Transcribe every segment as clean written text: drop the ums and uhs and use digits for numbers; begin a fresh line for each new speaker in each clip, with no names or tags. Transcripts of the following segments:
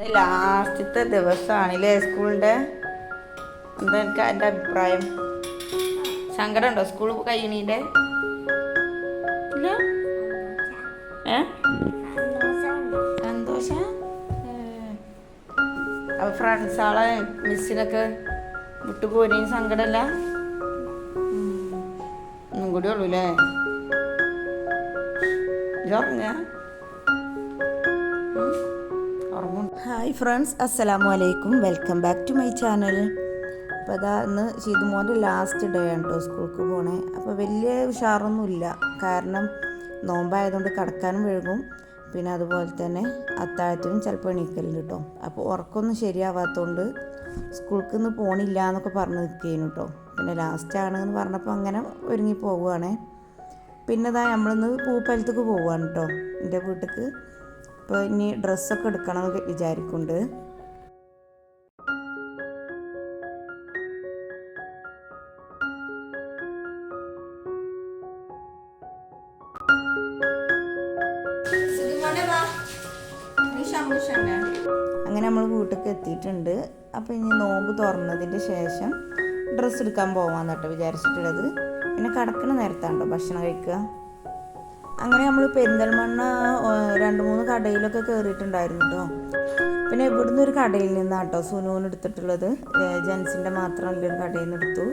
ലാസ്റ്റത്തെ ദിവസമാണല്ലേ സ്കൂളിൻ്റെ? എന്താ എനിക്ക് എൻ്റെ അഭിപ്രായം? സങ്കടമുണ്ടോ സ്കൂൾ കഴിയണീൻ്റെ? ഇല്ല. സന്തോഷം. അപ്പോൾ ഫ്രണ്ട്സാളെ മിസ്സിനൊക്കെ വിട്ടുപോരുകയും സങ്കടമല്ല? ഒന്നും കൂടി ഉള്ളൂ അല്ലേ? ഉറങ്ങ. ഹായ് ഫ്രണ്ട്സ്, അസ്സലാമു അലൈക്കും. Welcome back to my channel. അപ്പോൾ അതാ ഇന്ന് ഷീതുമോൻ്റെ ലാസ്റ്റ് ഡേ ആണ് കേട്ടോ സ്കൂൾക്ക് പോണേ. അപ്പോൾ വലിയ ഉഷാറൊന്നുമില്ല, കാരണം നോമ്പായതുകൊണ്ട് കിടക്കാനും വഴുകും, പിന്നെ അതുപോലെ തന്നെ അത്താഴത്തിനും ചിലപ്പോൾ എണീക്കലുണ്ട് കേട്ടോ. അപ്പോൾ ഉറക്കമൊന്നും ശരിയാവാത്തതുകൊണ്ട് സ്കൂൾക്ക് ഇന്ന് പോണില്ല എന്നൊക്കെ പറഞ്ഞ് നിൽക്കുകയാണ് കേട്ടോ. പിന്നെ ലാസ്റ്റ് ആണെന്ന് പറഞ്ഞപ്പോൾ അങ്ങനെ ഒരുങ്ങി പോവുകയാണേ. പിന്നെ ഇതാ നമ്മളിന്ന് പൂപ്പലത്തേക്ക് പോവുകയാണ് കേട്ടോ, എൻ്റെ വീട്ടിലേക്ക്. അപ്പോൾ ഇനി ഡ്രസ്സൊക്കെ എടുക്കണമെന്ന് വിചാരിക്കുന്നുണ്ട്. അങ്ങനെ നമ്മൾ വീട്ടിലേക്ക് എത്തിയിട്ടുണ്ട്. അപ്പോൾ ഇനി നോമ്പ് തുറന്നതിൻ്റെ ശേഷം ഡ്രസ്സ് എടുക്കാൻ പോകാമെന്ന് കേട്ടോ വിചാരിച്ചിട്ടുള്ളത്. പിന്നെ കിടക്കണ നേരത്താണ്ടോ ഭക്ഷണം കഴിക്കുക. അങ്ങനെ നമ്മൾ പെരിന്തൽമണ്ണ 2-3 കടയിലൊക്കെ കയറിയിട്ടുണ്ടായിരുന്നു കേട്ടോ. പിന്നെ ഇവിടുന്ന് ഒരു കടയിൽ നിന്നാണ് കേട്ടോ സുനൂന് എടുത്തിട്ടുള്ളത്. ജെൻസിൻ്റെ മാത്രമല്ലൊരു കടയിൽ നിന്ന് എടുത്തു.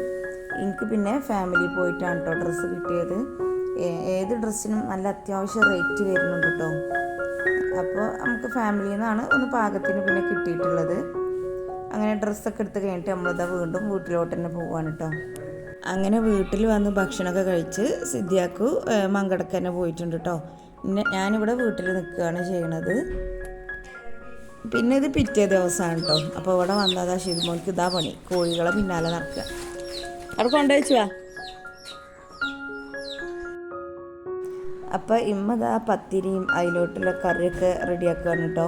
എനിക്ക് പിന്നെ ഫാമിലി പോയിട്ടാണ് കേട്ടോ ഡ്രസ്സ് കിട്ടിയത്. ഏത് ഡ്രസ്സിനും നല്ല അത്യാവശ്യം റേറ്റ് വരുന്നുണ്ട് കേട്ടോ. അപ്പോൾ നമുക്ക് ഫാമിലിയിൽ നിന്നാണ് ഒന്ന് പാകത്തിന് പിന്നെ കിട്ടിയിട്ടുള്ളത്. അങ്ങനെ ഡ്രസ്സൊക്കെ എടുത്ത് കഴിഞ്ഞിട്ട് നമ്മളിതാ വീണ്ടും വീട്ടിലോട്ട് തന്നെ പോവാണ് കേട്ടോ. അങ്ങനെ വീട്ടിൽ വന്ന് ഭക്ഷണമൊക്കെ കഴിച്ച് സിദ്ധിയാക്കു മങ്കടക്ക് തന്നെ പോയിട്ടുണ്ട് കേട്ടോ. ഞാനിവിടെ വീട്ടിൽ നിൽക്കുകയാണ് ചെയ്യണത്. പിന്നെ ഇത് പിറ്റേ ദിവസമാണ് കേട്ടോ. അപ്പോൾ ഇവിടെ വന്നതാ ഷിതുമോൾക്ക് ഇതാ പണി, കോഴികളെ പിന്നാലെ നടക്കുക. അവിടെ കൊണ്ടുവച്ചു വാ. അപ്പോൾ ഇമ്മതാ പത്തിരിയും അതിലോട്ടുള്ള കറിയൊക്കെ റെഡിയാക്കുകയാണ് കേട്ടോ.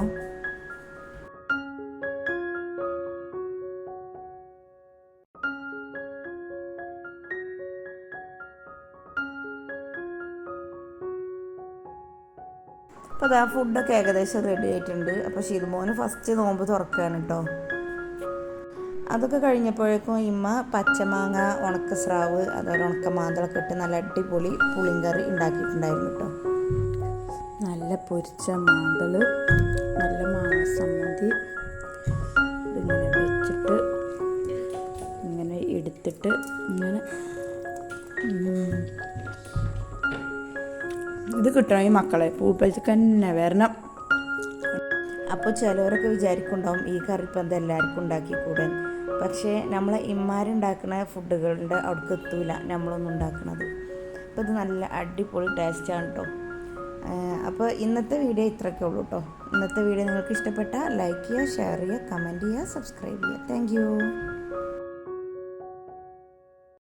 അപ്പോൾ അതാ ഫുഡൊക്കെ ഏകദേശം റെഡി ആയിട്ടുണ്ട്. അപ്പോൾ ഷിതുമോന് ഫസ്റ്റ് നോമ്പ് തുറക്കുകയാണ് കേട്ടോ. അതൊക്കെ കഴിഞ്ഞപ്പോഴേക്കും ഇമ്മ പച്ചമാങ്ങ, ഉണക്കസ്രാവ്, അതുപോലെ ഉണക്കമാന്തളൊക്കെ ഇട്ട് നല്ല അടിപൊളി പുളിങ്കറി ഉണ്ടാക്കിയിട്ടുണ്ടായിരുന്നു കേട്ടോ. നല്ല പൊരിച്ച മാന്തൾ, നല്ല മാങ്ങ സമ്മന്തി, ഇതിങ്ങനെ വെച്ചിട്ട് ഇങ്ങനെ എടുത്തിട്ട് ഇങ്ങനെ ഇത് കിട്ടണം ഈ മക്കളെ, പൂപ്പലത്തേക്ക് തന്നെ വരണം. അപ്പോൾ ചിലവരൊക്കെ വിചാരിക്കുന്നുണ്ടാവും ഈ കറി ഇപ്പം എന്താ എല്ലാവർക്കും ഉണ്ടാക്കിക്കൂടെ. പക്ഷേ നമ്മളെ ഇമ്മാരുണ്ടാക്കുന്ന ഫുഡുകളുടെ അവിടേക്ക് എത്തൂല നമ്മളൊന്നും ഉണ്ടാക്കുന്നത്. അപ്പോൾ ഇത് നല്ല അടിപൊളി ടേസ്റ്റാണ് കേട്ടോ. അപ്പോൾ ഇന്നത്തെ വീഡിയോ ഇത്രയൊക്കെ ഉള്ളൂ കേട്ടോ. ഇന്നത്തെ വീഡിയോ നിങ്ങൾക്ക് ഇഷ്ടപ്പെട്ടാൽ ലൈക്ക് ചെയ്യുക, ഷെയർ ചെയ്യുക, കമൻറ്റ് ചെയ്യുക, സബ്സ്ക്രൈബ് ചെയ്യുക. Thank you.